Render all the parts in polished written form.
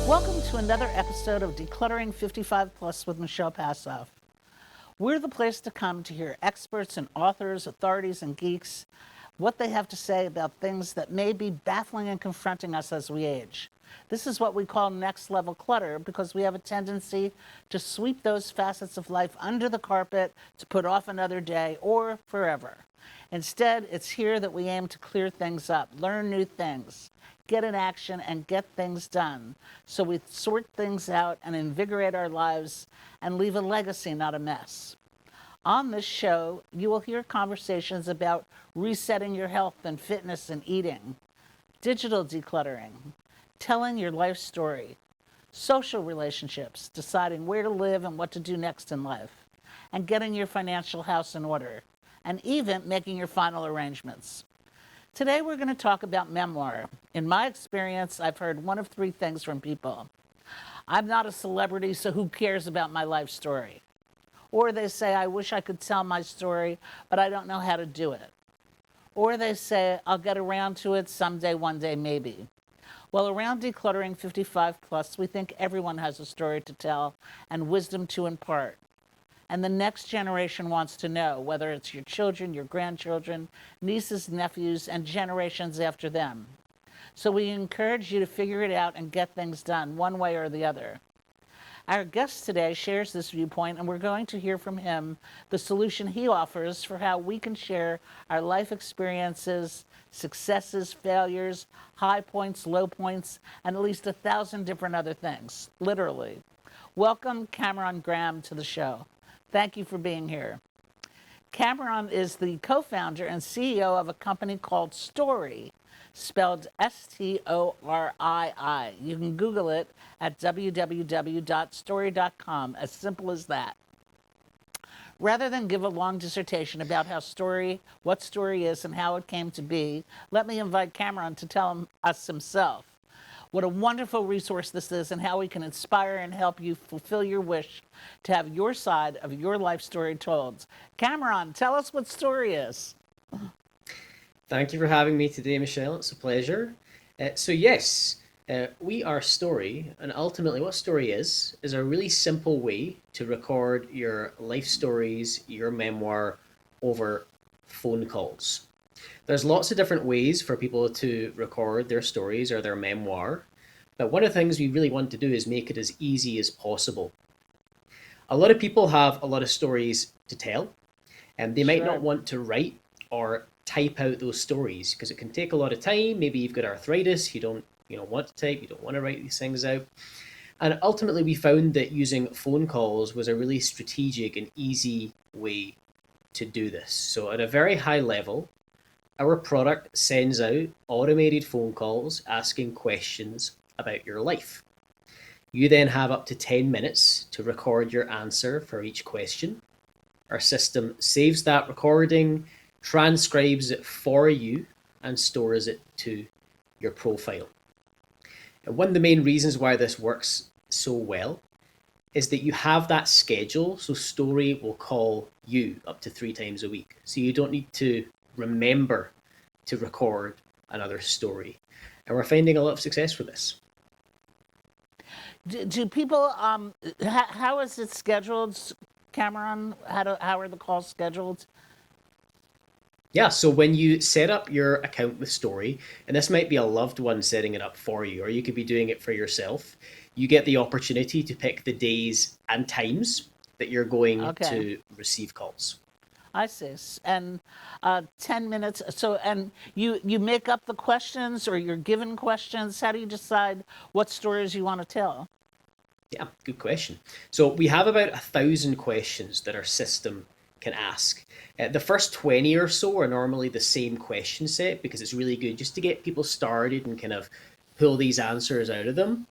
Welcome to another episode of Decluttering 55 Plus with Michelle Passoff. We're the place to come to hear experts and authors, authorities, and geeks what they have to say about things that may be baffling and confronting us as we age. This is what we call next level clutter because we have a tendency to sweep those facets of life under the carpet to put off another day or forever. Instead, it's here that we aim to clear things up, learn new things, get in action, and get things done. So we sort things out and invigorate our lives and leave a legacy, not a mess. On this show, you will hear conversations about resetting your health and fitness and eating, digital decluttering, telling your life story, social relationships, deciding where to live and what to do next in life, and getting your financial house in order, and even making your final arrangements. Today, we're going to talk about memoir. In my experience, I've heard one of three things from people. I'm not a celebrity, so who cares about my life story? Or they say, I wish I could tell my story, but I don't know how to do it. Or they say, I'll get around to it someday, one day, maybe. Well, around Decluttering 55 Plus, we think everyone has a story to tell and wisdom to impart. And the next generation wants to know, whether it's your children, your grandchildren, nieces, nephews, and generations after them. So we encourage you to figure it out and get things done one way or the other. Our guest today shares this viewpoint, and we're going to hear from him the solution he offers for how we can share our life experiences, successes, failures, high points, low points, and at least 1,000 different other things, literally. Welcome, Cameron Graham, to the show. Thank you for being here. Cameron is the co-founder and CEO of a company called Storii, spelled Storii. You can Google it at www.storii.com, as simple as that. Rather than give a long dissertation about what Storii is and how it came to be, let me invite Cameron to tell us himself what a wonderful resource this is and how we can inspire and help you fulfill your wish to have your side of your life story told. Cameron, tell us what Storii is. Thank you for having me today, Michelle. It's a pleasure. Yes, we are Storii, and ultimately what Storii is a really simple way to record your life stories, your memoir, over phone calls. There's lots of different ways for people to record their stories or their memoir, but one of the things we really want to do is make it as easy as possible. A lot of people have a lot of stories to tell, and they might not Sure. want to write or type out those stories because it can take a lot of time. Maybe you've got arthritis, you don't want to type, you don't want to write these things out. And ultimately we found that using phone calls was a really strategic and easy way to do this. So at a very high level, our product sends out automated phone calls asking questions about your life. You then have up to 10 minutes to record your answer for each question. Our system saves that recording, transcribes it for you, and stores it to your profile. And one of the main reasons why this works so well is that you have that schedule, so Storii will call you up to 3 times a week. So you don't need to remember to record another story. And we're finding a lot of success with this. Do people, how is it scheduled, Cameron? How are the calls scheduled? Yeah, so when you set up your account with Storii, and this might be a loved one setting it up for you, or you could be doing it for yourself, you get the opportunity to pick the days and times that you're going Okay. to receive calls. I see. And 10 minutes. So, and you make up the questions or you're given questions. How do you decide what stories you want to tell? Yeah, good question. So we have about 1,000 questions that our system can ask. The first 20 or so are normally the same question set because it's really good just to get people started and kind of pull these answers out of them.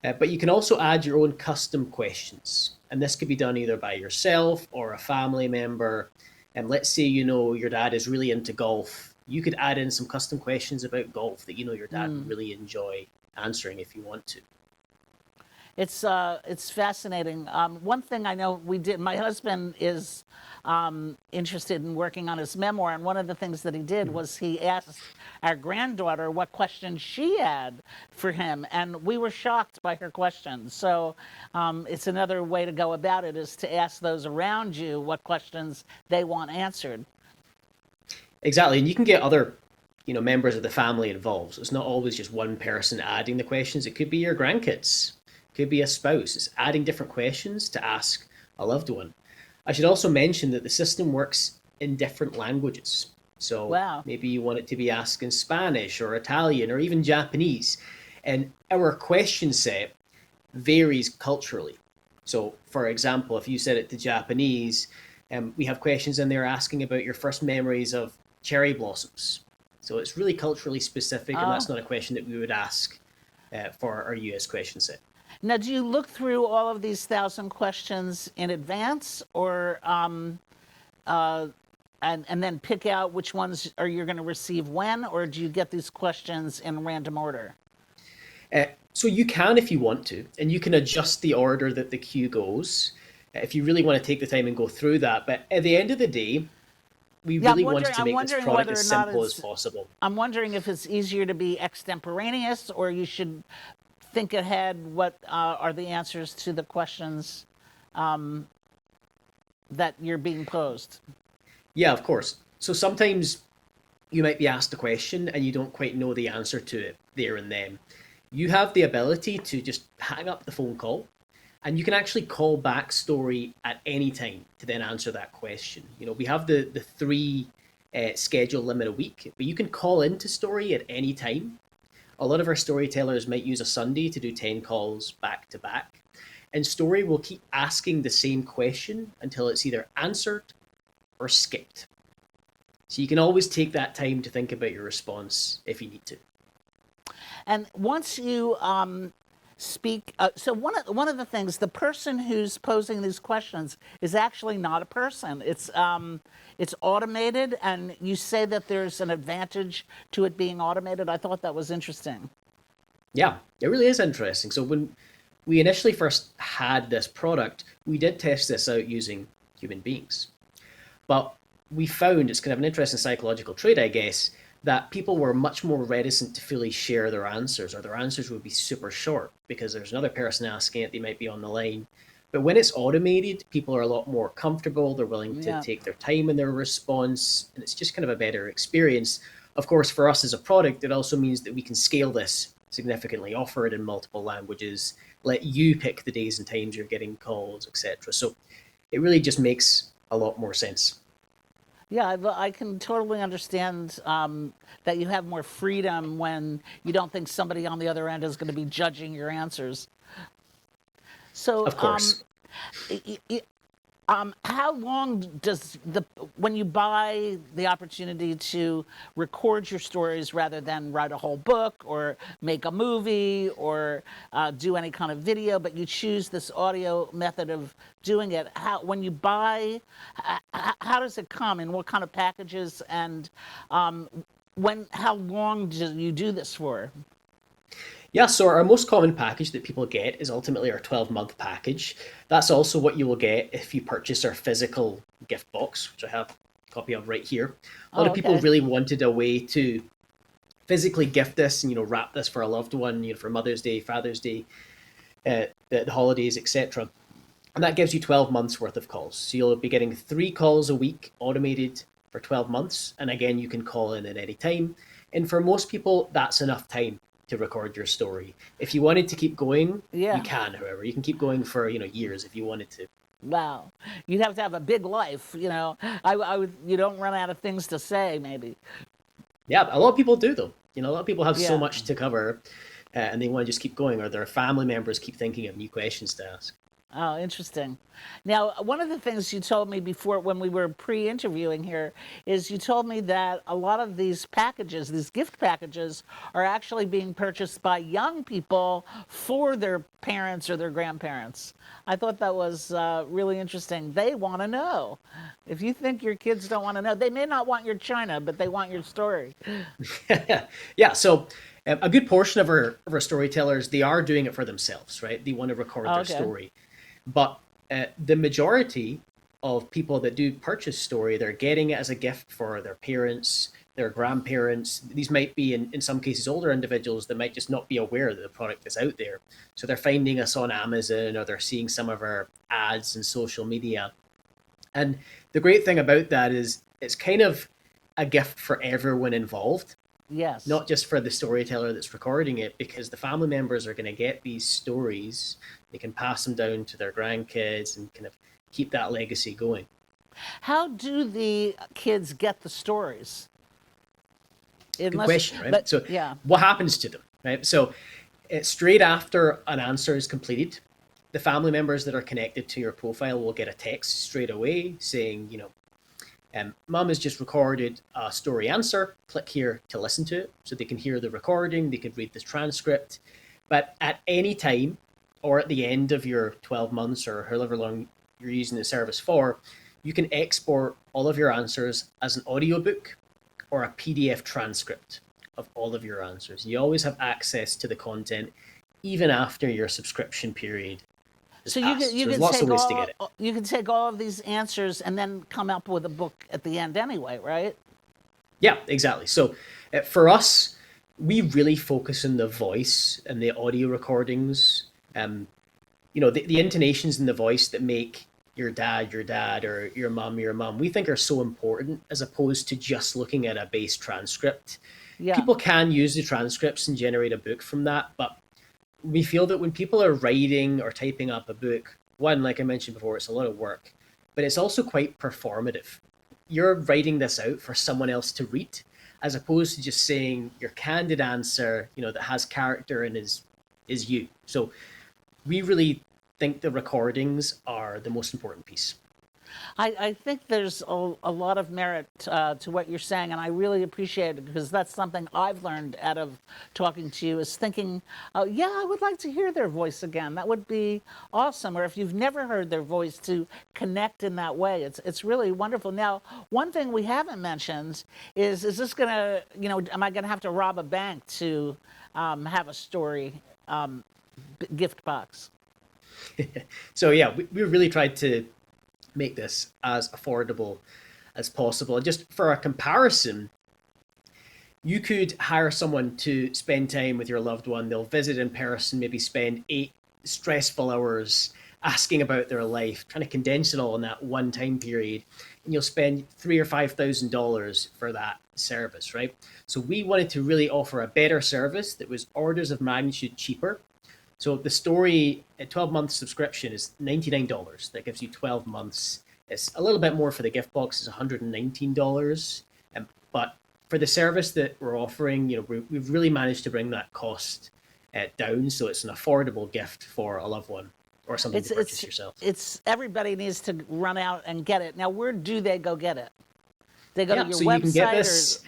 But you can also add your own custom questions. And this could be done either by yourself or a family member. And let's say your dad is really into golf. You could add in some custom questions about golf that your dad would really enjoy answering if you want to. It's fascinating. One thing I know we did. My husband is interested in working on his memoir, and one of the things that he did was he asked our granddaughter what questions she had for him, and we were shocked by her questions. So it's another way to go about it is to ask those around you what questions they want answered. Exactly, and you can get other, members of the family involved. So it's not always just one person adding the questions. It could be your grandkids, it could be a spouse. It's adding different questions to ask a loved one. I should also mention that the system works in different languages. So Wow. maybe you want it to be asked in Spanish or Italian or even Japanese. And our question set varies culturally. So, for example, if you set it to Japanese, we have questions in there asking about your first memories of cherry blossoms. So it's really culturally specific, and Oh. that's not a question that we would ask for our US question set. Now, do you look through all of these 1,000 questions in advance, or and then pick out which ones are you're going to receive when, or do you get these questions in random order? So you can if you want to, and you can adjust the order that the queue goes if you really want to take the time and go through that. But at the end of the day, we Yeah, really wanted to I'm make this wondering product whether or as not simple as it's. possible. I'm wondering if it's easier to be extemporaneous, or you should think ahead. What are the answers to the questions that you're being posed? Yeah, of course. So sometimes you might be asked a question and you don't quite know the answer to it there and then. You have the ability to just hang up the phone call and you can actually call back Story at any time to then answer that question. We have the three schedule limit a week, but you can call into Story at any time. A lot of our storytellers might use a Sunday to do 10 calls back to back. And Story will keep asking the same question until it's either answered or skipped. So you can always take that time to think about your response if you need to. And once you speak, so one of the things, the person who's posing these questions is actually not a person. It's automated, and you say that there's an advantage to it being automated. I thought that was interesting. Yeah, it really is interesting. So when we initially first had this product, we did test this out using human beings. But we found it's kind of an interesting psychological trait, I guess, that people were much more reticent to fully share their answers, or their answers would be super short because there's another person asking it, they might be on the line. But when it's automated, people are a lot more comfortable, they're willing to Yeah. take their time in their response, and it's just kind of a better experience. Of course, for us as a product, it also means that we can scale this significantly, offer it in multiple languages, let you pick the days and times you're getting calls, etc. So it really just makes a lot more sense. Yeah, I can totally understand that you have more freedom when you don't think somebody on the other end is going to be judging your answers. So, Of course. how long does when you buy the opportunity to record your stories rather than write a whole book or make a movie or do any kind of video, but you choose this audio method of doing it? When you buy, how does it come in what kind of packages, and how long do you do this for? Yeah, so our most common package that people get is ultimately our 12-month package. That's also what you will get if you purchase our physical gift box, which I have a copy of right here. A lot Oh, of people okay. really wanted a way to physically gift this and wrap this for a loved one, for Mother's Day, Father's Day, the holidays, etc. And that gives you 12 months worth of calls. So you'll be getting 3 calls a week automated for 12 months. And again, you can call in at any time. And for most people, that's enough time to record your story. If you wanted to keep going, you Yeah. can, however. You can keep going for, years if you wanted to. Wow. You'd have to have a big life, you know. I would. You don't run out of things to say, maybe. Yeah, a lot of people do, though. A lot of people have so Yeah. much to cover and they want to just keep going, or their family members keep thinking of new questions to ask. Oh, interesting. Now, one of the things you told me before when we were pre-interviewing here is you told me that a lot of these packages, these gift packages, are actually being purchased by young people for their parents or their grandparents. I thought that was really interesting. They want to know. If you think your kids don't want to know, they may not want your china, but they want your story. Yeah, so a good portion of our storytellers, they are doing it for themselves, right? They want to record their Okay. story. But the majority of people that do purchase story, they're getting it as a gift for their parents, their grandparents. These might be, in some cases, older individuals that might just not be aware that the product is out there. So they're finding us on Amazon, or they're seeing some of our ads in social media. And the great thing about that is it's kind of a gift for everyone involved, Yes. not just for the storyteller that's recording it, because the family members are going to get these stories. They can pass them down to their grandkids and kind of keep that legacy going. How do the kids get the stories? Good Unless, question, right? but So, yeah. what happens to them, right? So, straight after an answer is completed, the family members that are connected to your profile will get a text straight away saying, Mum has just recorded a story answer. Click here to listen to it. So they can hear the recording, they can read the transcript. But at any time, or at the end of your 12 months or however long you're using the service for, you can export all of your answers as an audiobook or a PDF transcript of all of your answers. You always have access to the content even after your subscription period has So passed. you So there's could lots of take ways to get all it. you could take all of these answers and then come up with a book at the end anyway, right? Yeah, exactly. So for us, we really focus on the voice and the audio recordings. Um, the intonations in the voice that make your dad, or your mom, we think are so important as opposed to just looking at a base transcript. Yeah. People can use the transcripts and generate a book from that, but we feel that when people are writing or typing up a book, one, like I mentioned before, it's a lot of work, but it's also quite performative. You're writing this out for someone else to read, as opposed to just saying your candid answer, that has character and is you. So we really think the recordings are the most important piece. I think there's a lot of merit to what you're saying, and I really appreciate it because that's something I've learned out of talking to you is thinking, oh, yeah, I would like to hear their voice again. That would be awesome. Or if you've never heard their voice, to connect in that way. It's really wonderful. Now, one thing we haven't mentioned is this going to, am I going to have to rob a bank to have a story gift box? So yeah, we really tried to make this as affordable as possible. And just for a comparison, you could hire someone to spend time with your loved one. They'll visit in person, maybe spend 8 stressful hours asking about their life, trying to condense it all in that one time period, and you'll spend $3,000 or $5,000 for that service, right? So we wanted to really offer a better service that was orders of magnitude cheaper. So the story, a 12-month subscription is $99. That gives you 12 months. It's a little bit more for the gift box, is $119. But for the service that we're offering, we've really managed to bring that cost down, so it's an affordable gift for a loved one or something It's to purchase it's yourself. it's everybody needs to run out and get it. Now, where do they go get it? They go to Yeah, your so you can get website or this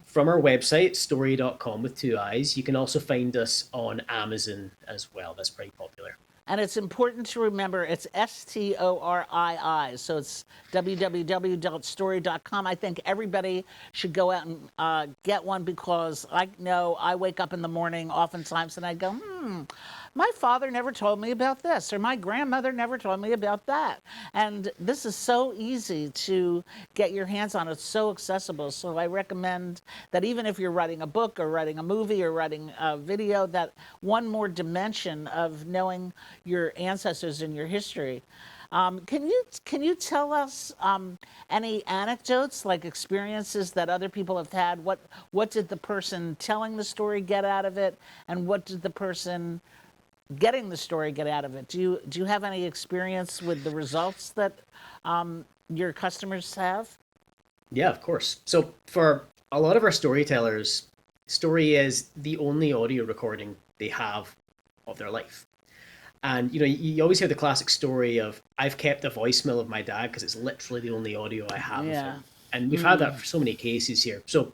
from our website, story.com with two eyes. You can also find us on Amazon as well. That's pretty popular. and it's important to remember it's Storii. So it's www.story.com. I think everybody should go out and get one because I know I wake up in the morning oftentimes and I go, my father never told me about this, or my grandmother never told me about that. And this is so easy to get your hands on. It's so accessible. So I recommend that even if you're writing a book or writing a movie or writing a video, that one more dimension of knowing your ancestors and your history. Can you tell us any anecdotes, like experiences that other people have had? What did the person telling the story get out of it, and what did the person getting the story get out of it? Do you have any experience with the results that your customers have? Yeah, of course. So for a lot of our storytellers, story is the only audio recording they have of their life. And you always hear the classic story of I've kept a voicemail of my dad because it's literally the only audio I have of Yeah. him. And we've had that for so many cases here. So,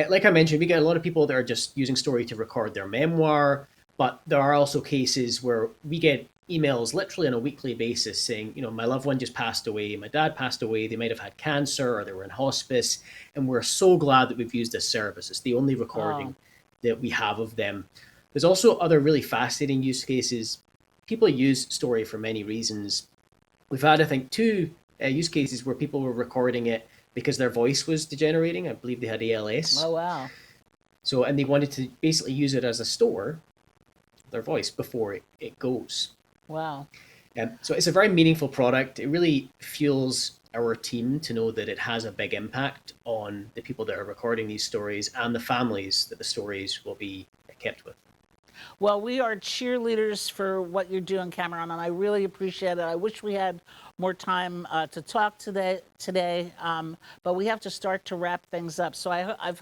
like I mentioned, we get a lot of people that are just using Story to record their memoir, but there are also cases where we get emails literally on a weekly basis saying, my loved one just passed away, my dad passed away, they might have had cancer or they were in hospice, and we're so glad that we've used this service. It's the only Oh, recording that we have of them. There's also other really fascinating use cases. People use Story for many reasons. We've had, I think, two use cases where people were recording it because their voice was degenerating. I believe they had ALS. oh wow. So, and they wanted to basically use it as a store, their voice, before it goes. Wow. So it's a very meaningful product. It really fuels our team to know that it has a big impact on the people that are recording these stories and the families that the stories will be kept with. Well, we are cheerleaders for what you're doing, Cameron, and I really appreciate it. I wish we had more time to talk today, but we have to start to wrap things up. So I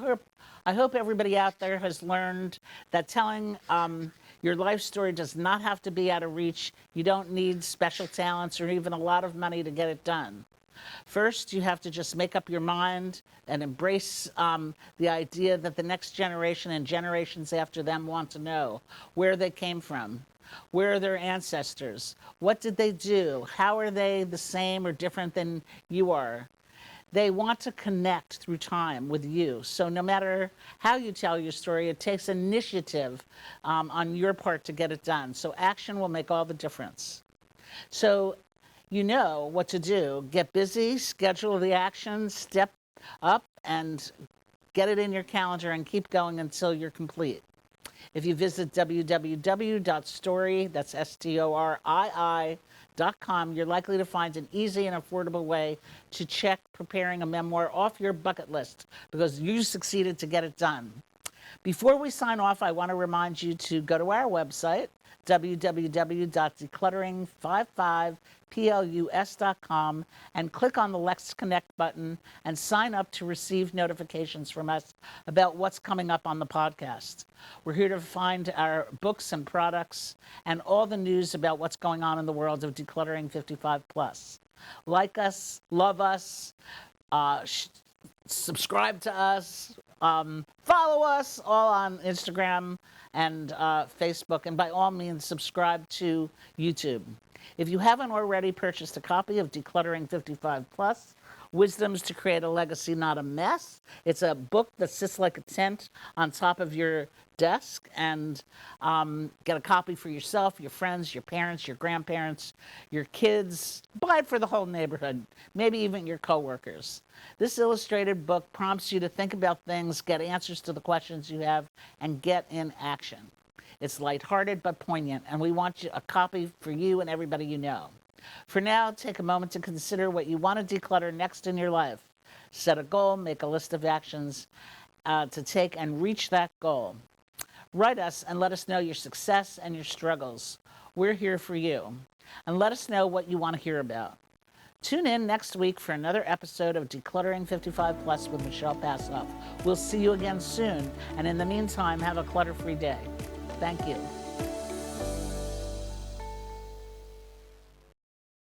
hope everybody out there has learned that telling your life story does not have to be out of reach. You don't need special talents or even a lot of money to get it done. First, you have to just make up your mind and embrace the idea that the next generation and generations after them want to know where they came from. Where are their ancestors? What did they do? How are they the same or different than you are? They want to connect through time with you. So no matter how you tell your story, it takes initiative on your part to get it done. So action will make all the difference. So you know what to do. Get busy, schedule the action, step up, and get it in your calendar and keep going until you're complete. If you visit www.story, that's STORII.com, you're likely to find an easy and affordable way to check preparing a memoir off your bucket list because you succeeded to get it done. Before we sign off, I want to remind you to go to our website, www.decluttering55plus.com, and click on the Let's Connect button and sign up to receive notifications from us about what's coming up on the podcast. We're here to find our books and products and all the news about what's going on in the world of Decluttering 55 Plus. Like us, love us, subscribe to us, follow us all on Instagram and Facebook, and by all means, subscribe to YouTube. If you haven't already purchased a copy of Decluttering 55 Plus, Wisdoms to Create a Legacy, Not a Mess, it's a book that sits like a tent on top of your desk, and get a copy for yourself, your friends, your parents, your grandparents, your kids. Buy it for the whole neighborhood, maybe even your coworkers. This illustrated book prompts you to think about things, get answers to the questions you have, and get in action. It's lighthearted but poignant, and we want a copy for you and everybody you know. For now, take a moment to consider what you want to declutter next in your life. Set a goal, make a list of actions to take, and reach that goal. Write us and let us know your success and your struggles. We're here for you. And let us know what you want to hear about. Tune in next week for another episode of Decluttering 55 Plus with Michelle Passoff. We'll see you again soon. And in the meantime, have a clutter-free day. Thank you.